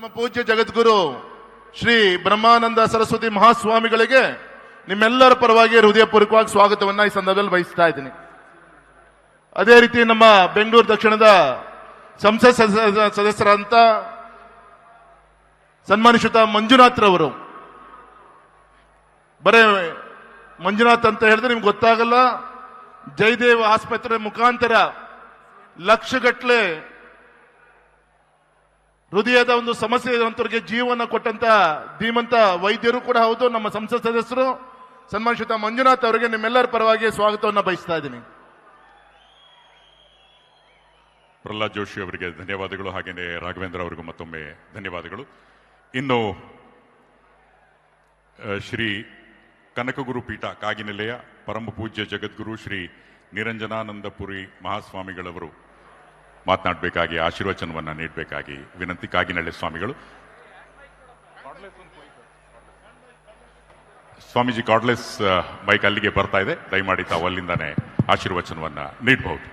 ಪರಮ ಪೂಜ್ಯ ಜಗದ್ಗುರು ಶ್ರೀ ಬ್ರಹ್ಮಾನಂದ ಸರಸ್ವತಿ ಮಹಾಸ್ವಾಮಿಗಳಿಗೆ ನಿಮ್ಮೆಲ್ಲರ ಪರವಾಗಿ ಹೃದಯಪೂರ್ವಕವಾಗಿ ಸ್ವಾಗತವನ್ನ ಈ ಸಂದರ್ಭದಲ್ಲಿ ಬಯಸ್ತಾ ಇದ್ದೀನಿ. ಅದೇ ರೀತಿ ನಮ್ಮ ಬೆಂಗಳೂರು ದಕ್ಷಿಣದ ಸಂಸತ್ ಸದಸ್ಯರಾದಂತ ಸನ್ಮಾನಿತ ಮಂಜುನಾಥ್ರವರು, ಬರೇ ಮಂಜುನಾಥ್ ಅಂತ ಹೇಳಿದ್ರೆ ನಿಮ್ಗೆ ಗೊತ್ತಾಗಲ್ಲ, ಜಯದೇವ್ ಆಸ್ಪತ್ರೆ ಮುಖಾಂತರ ಲಕ್ಷಗಟ್ಟಲೆ ಹೃದಯದ ಒಂದು ಸಮಸ್ಯೆ ಇರುವಂತವರಿಗೆ ಜೀವನ ಕೊಟ್ಟಂತ ಧೀಮಂತ ವೈದ್ಯರು ಕೂಡ ಹೌದು. ನಮ್ಮ ಸಂಸತ್ ಸದಸ್ಯರು ಸನ್ಮಾನಿತ ಮಂಜುನಾಥ್ ಅವರಿಗೆ ನಿಮ್ಮೆಲ್ಲರ ಪರವಾಗಿ ಸ್ವಾಗತವನ್ನು ಬಯಸ್ತಾ ಇದ್ದೀನಿ. ಪ್ರಹ್ಲಾದ್ ಜೋಶಿ ಅವರಿಗೆ ಧನ್ಯವಾದಗಳು, ಹಾಗೆಯೇ ರಾಘವೇಂದ್ರ ಅವರಿಗೂ ಮತ್ತೊಮ್ಮೆ ಧನ್ಯವಾದಗಳು. ಇನ್ನು ಶ್ರೀ ಕನಕಗುರು ಪೀಠ ಕಾಗಿನೆಲೆಯ ಪರಮ ಪೂಜ್ಯ ಜಗದ್ಗುರು ಶ್ರೀ ನಿರಂಜನಾನಂದಪುರಿ ಮಹಾಸ್ವಾಮಿಗಳವರು ಮಾತನಾಡಬೇಕಾಗಿ ಆಶೀರ್ವಚನವನ್ನು ನೀಡಬೇಕಾಗಿ ವಿನಂತಿ. ಕಾಗಿನೆಲೆ ಸ್ವಾಮಿಗಳು. ಸ್ವಾಮೀಜಿ ಕಾರ್ಡ್ಲೆಸ್ ಬೈಕ್ ಅಲ್ಲಿಗೆ ಬರ್ತಾ ಇದೆ, ದಯಮಾಡಿ ತಾವು ಅಲ್ಲಿಂದಾನೆ ಆಶೀರ್ವಚನವನ್ನು ನೀಡಬಹುದು.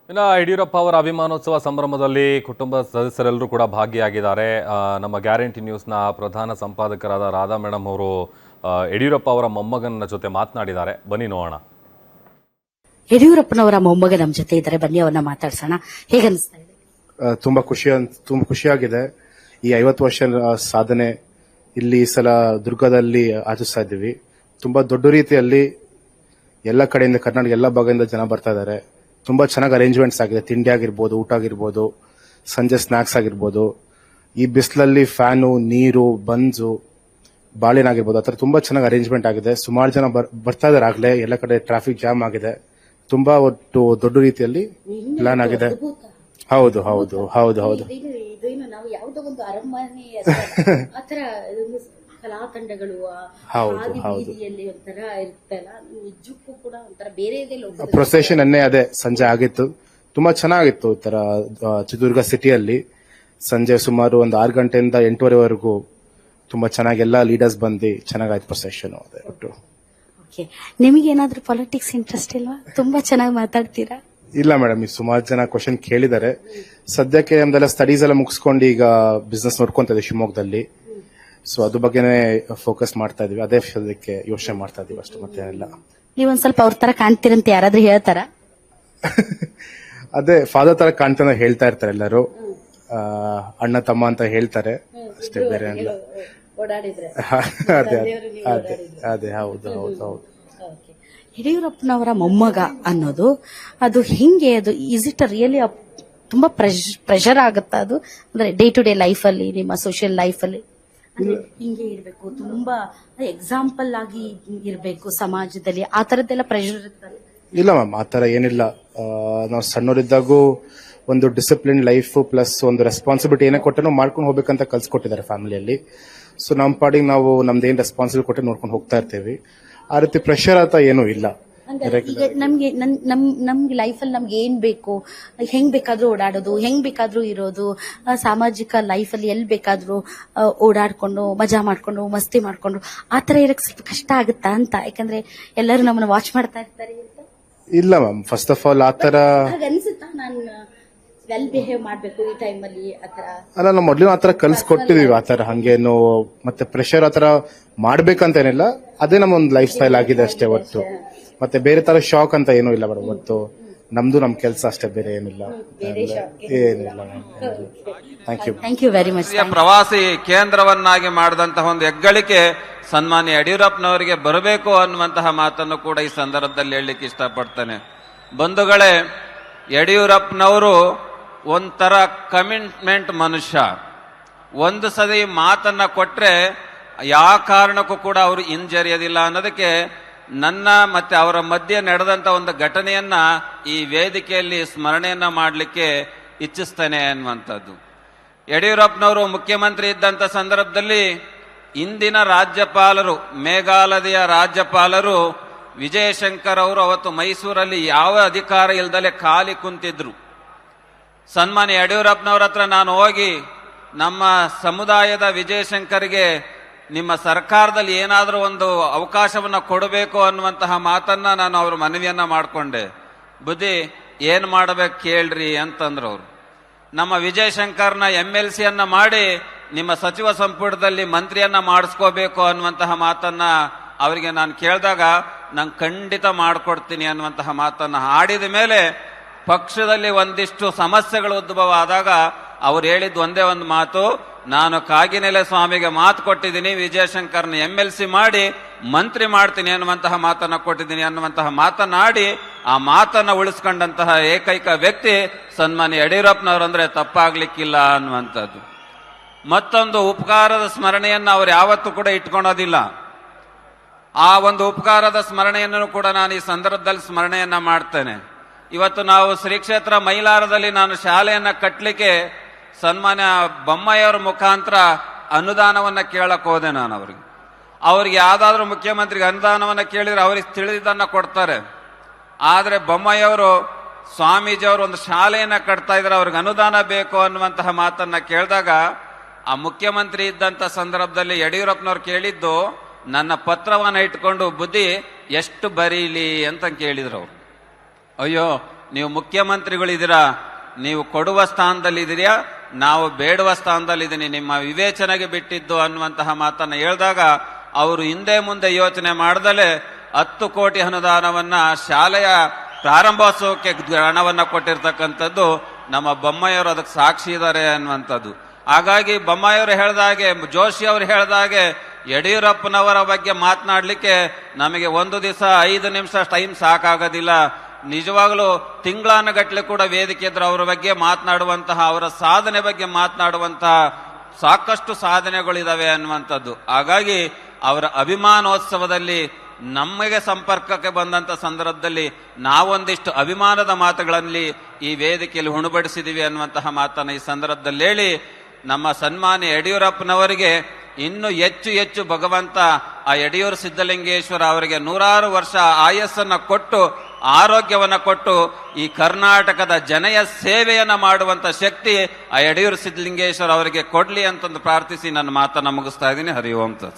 ಇನ್ನು ಯಡಿಯೂರಪ್ಪ ಅವರ ಅಭಿಮಾನೋತ್ಸವ ಸಂಭ್ರಮದಲ್ಲಿ ಕುಟುಂಬ ಸದಸ್ಯರೆಲ್ಲರೂ ಕೂಡ ಭಾಗಿಯಾಗಿದ್ದಾರೆ. ನಮ್ಮ ಗ್ಯಾರಂಟಿ ನ್ಯೂಸ್ನ ಪ್ರಧಾನ ಸಂಪಾದಕರಾದ ರಾಧಾ ಮೇಡಮ್ ಅವರು ಯಡಿಯೂರಪ್ಪ ಅವರ ಮೊಮ್ಮಗನ ಜೊತೆ ಮಾತನಾಡಿದ್ದಾರೆ. ಬನ್ನಿ ನೋಡೋಣ. ಯಡಿಯೂರಪ್ಪನವರ ಮೊಮ್ಮಗ ನಮ್ಮ ಜೊತೆ ಇದ್ದಾರೆ, ಬನ್ನಿ ಅವ್ರನ್ನ ಮಾತಾಡ್ಸೋಣ. ಹೇಗನ್ನಿಸ್ತಾ ಇದೆ? ತುಂಬಾ ಖುಷಿಯಾಗಿದೆ. ಈ 50 ವರ್ಷ ಸಾಧನೆ ಇಲ್ಲಿ ಈ ಸಲ ದುರ್ಗದಲ್ಲಿ ಆಚರಿಸ್ತಾ ಇದ್ದೀವಿ. ತುಂಬಾ ದೊಡ್ಡ ರೀತಿಯಲ್ಲಿ ಎಲ್ಲ ಕಡೆಯಿಂದ, ಕರ್ನಾಟಕ ಎಲ್ಲ ಭಾಗದಿಂದ ಜನ ಬರ್ತಾ ಇದ್ದಾರೆ. ತುಂಬಾ ಚೆನ್ನಾಗಿ ಅರೇಂಜ್ಮೆಂಟ್ಸ್ ಆಗಿದೆ. ತಿಂಡಿ ಆಗಿರ್ಬೋದು, ಊಟ ಆಗಿರ್ಬೋದು, ಸಂಜೆ ಸ್ನಾಕ್ಸ್ ಆಗಿರ್ಬೋದು, ಈ ಬಿಸಿಲಲ್ಲಿ ಫ್ಯಾನು, ನೀರು, ಬನ್ಸು, ಬಾಳೆಹಣ್ಣು ಆಗಿರ್ಬೋದು, ಆತರ ತುಂಬಾ ಚೆನ್ನಾಗಿ ಅರೇಂಜ್ಮೆಂಟ್ ಆಗಿದೆ. ಸುಮಾರು ಜನ ಬರ್ತಾ ಇದಾರೆ. ಆಗ್ಲೇ ಎಲ್ಲ ಕಡೆ ಟ್ರಾಫಿಕ್ ಜಾಮ್ ಆಗಿದೆ. ತುಂಬಾ ಒಟ್ಟು ದೊಡ್ಡ ರೀತಿಯಲ್ಲಿ ಪ್ಲಾನ್ ಆಗಿದೆ. ಹೌದು ಹೌದು ಹೌದು ಹೌದು ನಾವು ಯಾವುದೋ ಒಂದು ಅರಮನೆ ಆತರ ಕಲಾ ತಂಡಗಳು ಒಂಥರ ಇರ್ತಲ್ಲ, ನಿಜಕ್ಕೂ ಕೂಡ ಒಂಥರ ಬೇರೆ ಪ್ರೊಸೆಷನ್ ಅನ್ನೇ ಅದೇ ಸಂಜೆ ಆಗಿತ್ತು. ತುಂಬಾ ಚೆನ್ನಾಗಿತ್ತು. ಈ ತರ ಚಿತ್ರದುರ್ಗ ಸಿಟಿಯಲ್ಲಿ ಸಂಜೆ ಸುಮಾರು ಒಂದು 6 ಗಂಟೆಯಿಂದ 8:30ವರೆಗೂ ತುಂಬಾ ಚೆನ್ನಾಗಿ ಎಲ್ಲ ಲೀಡರ್ಸ್ ಬಂದು ಚೆನ್ನಾಗಾಯ್ತು ಪ್ರೊಸೆಷನ್. ಅದೇ ಒಟ್ಟು ನಿಮಗೆ ಏನಾದ್ರೂ ಪಾಲಿಟಿಕ್ಸ್ ಇಂಟ್ರೆಸ್ಟ್ ಇಲ್ವಾ? ತುಂಬಾ ಚೆನ್ನಾಗಿ ಮಾತಾಡ್ತೀರಾ. ಇಲ್ಲ ಮೇಡಮ್, ಈ ಸುಮಾರು ಜನ ಕ್ವಶನ್ ಕೇಳಿದ್ದಾರೆ. ಸದ್ಯಕ್ಕೆ ನಮ್ದೆಲ್ಲ ಸ್ಟಡೀಸ್ ಎಲ್ಲ ಮುಗಿಸ್ಕೊಂಡು ಈಗ ಬಿಸ್ನೆಸ್ ನೋಡ್ಕೊಂತ ಇದ್ದೀವಿ ಶಿವಮೊಗ್ಗದಲ್ಲಿ. ಸೊ ಅದ್ರ ಬಗ್ಗೆನೇ ಫೋಕಸ್ ಮಾಡ್ತಾ ಇದೀವಿ. ಅದೇ ವಿಷಯಕ್ಕೆ ಯೋಚನೆ ಮಾಡ್ತಾ ಇದೀವಿ ಅಷ್ಟು, ಮತ್ತೇನಿಲ್ಲ. ನೀವೊಂದ್ ಸ್ವಲ್ಪ ಅವ್ರ ತರ ಕಾಣ್ತೀರಂತ ಯಾರಾದ್ರೂ ಹೇಳ್ತಾರ? ಅದೇ ಫಾದರ್ ತರ ಕಾಣ್ತಾನೆ ಹೇಳ್ತಾ ಇರ್ತಾರೆ ಎಲ್ಲರೂ. ಅಣ್ಣ ತಮ್ಮ ಅಂತ ಹೇಳ್ತಾರೆ ಅಷ್ಟೇ, ಬೇರೆ ಏನಿಲ್ಲ. ಅದೇ ಅದೇ ಅದೇ ಹೌದು ಹೌದು ಹೌದು. ಯಡಿಯೂರಪ್ಪನವರ ಮೊಮ್ಮಗ ಅನ್ನೋದು ಅದು ಹಿಂಗೆ, ಅದು ಇಸ್ ಇಟ್ ರಿಯಲಿ ತುಂಬಾ ಪ್ರೆಷರ್ ಆಗುತ್ತಾ ಅದು? ಅಂದ್ರೆ ಡೇ ಟು ಡೇ ಲೈಫ್ ಅಲ್ಲಿ, ನಿಮ್ಮ ಸೋಷಿಯಲ್ ಲೈಫ್ ಅಲ್ಲಿ ಹಿಂಗೆ ಇರ್ಬೇಕು, ತುಂಬಾ ಎಕ್ಸಾಂಪಲ್ ಆಗಿ ಇರ್ಬೇಕು ಸಮಾಜದಲ್ಲಿ, ಆ ತರದ್ದೆಲ್ಲ ಪ್ರೆಷರ್ ಇರ್ತದೆ? ಇಲ್ಲ ಮ್ಯಾಮ್, ಆ ತರ ಏನಿಲ್ಲ. ನಾವು ಸಣ್ಣವರಿದ್ದಾಗೂ ಒಂದು ಡಿಸಿಪ್ಲಿನ್ ಲೈಫ್ ಪ್ಲಸ್ ಒಂದು ರೆಸ್ಪಾನ್ಸಿಬಿಲಿಟಿ ಏನೇ ಕೊಟ್ಟರು ಮಾಡ್ಕೊಂಡು ಹೋಗ್ಬೇಕಂತ ಕಲ್ಸ್ಕೊಟ್ಟಿದ್ದಾರೆ ಫ್ಯಾಮಿಲಿಯಲ್ಲಿ. ಸೊ ನಮ್ಮ ಪಾಡಿಗೆ ನಾವು ನಮ್ದೇನ್ ರೆಸ್ಪಾನ್ಸಿಬಿಲಿಟಿ ಕೊಟ್ಟು ನೋಡ್ಕೊಂಡು ಹೋಗ್ತಾ ಇರ್ತೀವಿ. ಆ ರೀತಿ ಪ್ರೆಷರ್ ಅಂತ ಏನೂ ಇಲ್ಲ. ಈಗ ನಮ್ಗೆ ಲೈಫಲ್ಲಿ ನಮ್ಗೆ ಏನ್ ಬೇಕು, ಹೆಂಗ್ ಬೇಕಾದ್ರೂ ಓಡಾಡೋದು, ಹೆಂಗ್ ಬೇಕಾದ್ರೂ ಇರೋದು, ಸಾಮಾಜಿಕ ಲೈಫಲ್ಲಿ ಎಲ್ಲಿ ಬೇಕಾದ್ರೂ ಓಡಾಡ್ಕೊಂಡು ಮಜಾ ಮಾಡ್ಕೊಂಡು ಮಸ್ತಿ ಮಾಡ್ಕೊಂಡು ಆತರ ಇರಕ್ ಸ್ವಲ್ಪ ಕಷ್ಟ ಆಗುತ್ತಾ ಅಂತ? ಯಾಕಂದ್ರೆ ಎಲ್ಲರೂ ನಮ್ಮನ್ನ ವಾಚ್ ಮಾಡ್ತಾ ಇರ್ತಾರೆ. ಇಲ್ಲ ಮ್ಯಾಮ್, ಫಸ್ಟ್ ಆಫ್ ಆಲ್ ಆತರ ಅನ್ಸುತ್ತಾ ನಾನು ವೆಲ್ ಬಿಹೇವ್ ಮಾಡ್ಬೇಕು ಈ ಟೈಮಲ್ಲಿ ಆತರ? ಅಲ್ಲ, ನಾವು ಮೊದ್ಲು ಆತರ ಕಲ್ಸ್ಕೊಟ್ಟಿದೀವಿ. ಆತರ ಹಂಗೇನು ಮತ್ತೆ ಪ್ರೆಷರ್ ಆತರ ಮಾಡ್ಬೇಕಂತ ಏನಿಲ್ಲ. ಅದೇ ನಮ್ಮ ಒಂದು ಲೈಫ್ ಸ್ಟೈಲ್ ಆಗಿದೆ ಅಷ್ಟೇ ಹೊರತು ಮತ್ತೆ ಬೇರೆ ತರ ಶಾಕ್ ಅಂತ ಏನೂ ಇಲ್ಲ ಮೇಡಮ್. ಹೊತ್ತು ನಮ್ದು ನಮ್ ಕೆಲಸ ಅಷ್ಟೇ, ಬೇರೆ ಏನಿಲ್ಲ. Thank you very much. ಪ್ರವಾಸಿ ಕೇಂದ್ರವನ್ನಾಗಿ ಮಾಡಿದಂತಹ ಒಂದು ಹೆಗ್ಗಳಿಕೆ ಸನ್ಮಾನ್ಯ ಯಡಿಯೂರಪ್ಪನವರಿಗೆ ಬರಬೇಕು ಅನ್ನುವಂತಹ ಮಾತನ್ನು ಕೂಡ ಈ ಸಂದರ್ಭದಲ್ಲಿ ಹೇಳಲಿಕ್ಕೆ ಇಷ್ಟಪಡ್ತೇನೆ. ಬಂಧುಗಳೇ, ಯಡಿಯೂರಪ್ಪನವರು ಒಂಥರ ಕಮಿಟ್ಮೆಂಟ್ ಮನುಷ್ಯ. ಒಂದು ಸತಿ ಮಾತನ್ನ ಕೊಟ್ರೆ ಯಾವ ಕಾರಣಕ್ಕೂ ಕೂಡ ಅವರು ಹಿಂಜರಿಯೋದಿಲ್ಲ ಅನ್ನೋದಕ್ಕೆ ನನ್ನ ಮತ್ತೆ ಅವರ ಮಧ್ಯೆ ನಡೆದಂತ ಒಂದು ಘಟನೆಯನ್ನ ಈ ವೇದಿಕೆಯಲ್ಲಿ ಸ್ಮರಣೆಯನ್ನ ಮಾಡಲಿಕ್ಕೆ ಇಚ್ಛಿಸ್ತೇನೆ ಅನ್ನುವಂಥದ್ದು. ಯಡಿಯೂರಪ್ಪನವರು ಮುಖ್ಯಮಂತ್ರಿ ಇದ್ದಂತ ಸಂದರ್ಭದಲ್ಲಿ ಇಂದಿನ ರಾಜ್ಯಪಾಲರು, ಮೇಘಾಲಯದ ರಾಜ್ಯಪಾಲರು ವಿಜಯಶಂಕರ್ ಅವರು ಅವತ್ತು ಮೈಸೂರಲ್ಲಿ ಯಾವ ಅಧಿಕಾರ ಇಲ್ದಲೆ ಖಾಲಿ ಕುಂತಿದ್ರು. ಸನ್ಮಾನ್ಯ ಯಡಿಯೂರಪ್ಪನವ್ರ ಹತ್ರ ನಾನು ಹೋಗಿ ನಮ್ಮ ಸಮುದಾಯದ ವಿಜಯಶಂಕರ್ಗೆ ನಿಮ್ಮ ಸರ್ಕಾರದಲ್ಲಿ ಏನಾದರೂ ಒಂದು ಅವಕಾಶವನ್ನ ಕೊಡಬೇಕು ಅನ್ನುವಂತಹ ಮಾತನ್ನ ನಾನು ಅವ್ರ ಮನವಿಯನ್ನ ಮಾಡಿಕೊಂಡೆ. ಬುದ್ಧಿ ಏನ್ ಮಾಡಬೇಕು ಕೇಳ್ರಿ ಅಂತಂದ್ರು ಅವರು. ನಮ್ಮ ವಿಜಯಶಂಕರ್ನ MLC ಅನ್ನ ಮಾಡಿ ನಿಮ್ಮ ಸಚಿವ ಸಂಪುಟದಲ್ಲಿ ಮಂತ್ರಿಯನ್ನ ಮಾಡಿಸ್ಕೋಬೇಕು ಅನ್ನುವಂತಹ ಮಾತನ್ನ ಅವರಿಗೆ ನಾನು ಕೇಳಿದಾಗ ನಾನು ಖಂಡಿತ ಮಾಡಿಕೊಡ್ತೀನಿ ಅನ್ನುವಂತಹ ಮಾತನ್ನ ಆಡಿದ ಮೇಲೆ ಪಕ್ಷದಲ್ಲಿ ಒಂದಿಷ್ಟು ಸಮಸ್ಯೆಗಳು ಉದ್ಭವ ಆದಾಗ ಅವ್ರು ಹೇಳಿದ್ದು ಒಂದೇ ಒಂದು ಮಾತು, ನಾನು ಕಾಗಿನೆಲೆ ಸ್ವಾಮಿಗೆ ಮಾತು ಕೊಟ್ಟಿದ್ದೀನಿ, ವಿಜಯಶಂಕರ್ನ MLC ಮಾಡಿ ಮಂತ್ರಿ ಮಾಡ್ತೀನಿ ಅನ್ನುವಂತಹ ಮಾತನ್ನ ಕೊಟ್ಟಿದ್ದೀನಿ ಅನ್ನುವಂತಹ ಮಾತನ್ನಾಡಿ ಆ ಮಾತನ್ನ ಉಳಿಸ್ಕೊಂಡಂತಹ ಏಕೈಕ ವ್ಯಕ್ತಿ ಸನ್ಮಾನ್ಯ ಯಡಿಯೂರಪ್ಪನವರಂದ್ರೆ ತಪ್ಪಾಗ್ಲಿಕ್ಕಿಲ್ಲ ಅನ್ನುವಂಥದ್ದು. ಮತ್ತೊಂದು ಉಪಕಾರದ ಸ್ಮರಣೆಯನ್ನು ಅವರು ಯಾವತ್ತೂ ಕೂಡ ಇಟ್ಕೊಳೋದಿಲ್ಲ. ಆ ಒಂದು ಉಪಕಾರದ ಸ್ಮರಣೆಯನ್ನು ಕೂಡ ನಾನು ಈ ಸಂದರ್ಭದಲ್ಲಿ ಸ್ಮರಣೆಯನ್ನ ಮಾಡ್ತೇನೆ. ಇವತ್ತು ನಾವು ಶ್ರೀ ಕ್ಷೇತ್ರ ಮೈಲಾರದಲ್ಲಿ ನಾನು ಶಾಲೆಯನ್ನ ಕಟ್ಟಲಿಕ್ಕೆ ಸನ್ಮಾನ್ಯ ಬೊಮ್ಮಾಯಿಯವರ ಮುಖಾಂತರ ಅನುದಾನವನ್ನ ಕೇಳಕ್ ಹೋದೆ ನಾನು ಅವ್ರಿಗೆ ಯಾವ್ದಾದ್ರು ಮುಖ್ಯಮಂತ್ರಿಗೆ ಅನುದಾನವನ್ನ ಕೇಳಿದ್ರೆ ಅವ್ರಿಗೆ ತಿಳಿದನ್ನ ಕೊಡ್ತಾರೆ. ಆದ್ರೆ ಬೊಮ್ಮಾಯಿಯವರು ಸ್ವಾಮೀಜಿಯವರು ಒಂದು ಶಾಲೆಯನ್ನ ಕಟ್ತಾ ಇದ್ರೆ ಅವ್ರಿಗೆ ಅನುದಾನ ಬೇಕು ಅನ್ನುವಂತಹ ಮಾತನ್ನ ಕೇಳಿದಾಗ ಆ ಮುಖ್ಯಮಂತ್ರಿ ಇದ್ದಂತ ಸಂದರ್ಭದಲ್ಲಿ ಯಡಿಯೂರಪ್ಪನವ್ರು ಕೇಳಿದ್ದು, ನನ್ನ ಪತ್ರವನ್ನ ಇಟ್ಕೊಂಡು ಬುದ್ಧಿ ಎಷ್ಟು ಬರೀಲಿ ಅಂತ ಕೇಳಿದ್ರು ಅವ್ರು. ಅಯ್ಯೋ, ನೀವು ಮುಖ್ಯಮಂತ್ರಿಗಳಿದ್ದೀರಾ, ನೀವು ಕೊಡುವ ಸ್ಥಾನದಲ್ಲಿದ್ದೀರಾ, ನಾವು ಬೇಡುವ ಸ್ಥಾನದಲ್ಲಿದ್ದೀನಿ, ನಿಮ್ಮ ವಿವೇಚನೆಗೆ ಬಿಟ್ಟಿದ್ದು ಅನ್ನುವಂತಹ ಮಾತನ್ನ ಹೇಳಿದಾಗ ಅವರು ಹಿಂದೆ ಮುಂದೆ ಯೋಚನೆ ಮಾಡದಲೇ 10 ಕೋಟಿ ಅನುದಾನವನ್ನ ಶಾಲೆಯ ಪ್ರಾರಂಭೋತ್ಸವಕ್ಕೆ ಹಣವನ್ನ ಕೊಟ್ಟಿರ್ತಕ್ಕಂಥದ್ದು ನಮ್ಮ ಬೊಮ್ಮಾಯಿಯವರು ಅದಕ್ಕೆ ಸಾಕ್ಷಿ ಇದ್ದಾರೆ ಅನ್ನುವಂಥದ್ದು. ಹಾಗಾಗಿ ಬೊಮ್ಮಾಯಿಯವರು ಹೇಳ್ದಾಗೆ, ಜೋಶಿ ಅವರು ಹೇಳ್ದಾಗೆ ಯಡಿಯೂರಪ್ಪನವರ ಬಗ್ಗೆ ಮಾತನಾಡ್ಲಿಕ್ಕೆ ನಮಗೆ ಒಂದು ದಿವಸ 5 ನಿಮಿಷ ಟೈಮ್ ಸಾಕಾಗೋದಿಲ್ಲ. ನಿಜವಾಗ್ಲೂ ತಿಂಗಳಾನುಗಟ್ಲೆ ಕೂಡ ವೇದಿಕೆ ಇದ್ರೆ ಅವರ ಬಗ್ಗೆ ಮಾತನಾಡುವಂತಹ, ಅವರ ಸಾಧನೆ ಬಗ್ಗೆ ಮಾತನಾಡುವಂತಹ ಸಾಕಷ್ಟು ಸಾಧನೆಗಳಿದಾವೆ ಅನ್ನುವಂಥದ್ದು. ಹಾಗಾಗಿ ಅವರ ಅಭಿಮಾನೋತ್ಸವದಲ್ಲಿ ನಮಗೆ ಸಂಪರ್ಕಕ್ಕೆ ಬಂದಂತ ಸಂದರ್ಭದಲ್ಲಿ ನಾವೊಂದಿಷ್ಟು ಅಭಿಮಾನದ ಮಾತುಗಳಲ್ಲಿ ಈ ವೇದಿಕೆಯಲ್ಲಿ ಉಣಬಡಿಸಿದೀವಿ ಅನ್ನುವಂತಹ ಮಾತನ್ನ ಈ ಸಂದರ್ಭದಲ್ಲಿ ಹೇಳಿ, ನಮ್ಮ ಸನ್ಮಾನ್ಯ ಯಡಿಯೂರಪ್ಪನವರಿಗೆ ಇನ್ನು ಹೆಚ್ಚು ಹೆಚ್ಚು ಭಗವಂತ ಆ ಯಡಿಯೂರು ಸಿದ್ದಲಿಂಗೇಶ್ವರ ಅವರಿಗೆ 100 ವರ್ಷ ಆಯಸ್ಸನ್ನ ಕೊಟ್ಟು ಆರೋಗ್ಯವನ್ನ ಕೊಟ್ಟು ಈ ಕರ್ನಾಟಕದ ಜನಯ ಸೇವೆಯನ್ನ ಮಾಡುವಂತ ಶಕ್ತಿ ಆ ಯಡಿಯೂರು ಸಿದ್ದಲಿಂಗೇಶ್ವರ ಅವರಿಗೆ ಕೊಡ್ಲಿ ಅಂತಂದು ಪ್ರಾರ್ಥಿಸಿ ನನ್ನ ಮಾತನ್ನ ಮುಗಿಸ್ತಾ ಇದ್ದೀನಿ. ಹರಿ ಓಂ ತತ್ಸತ್.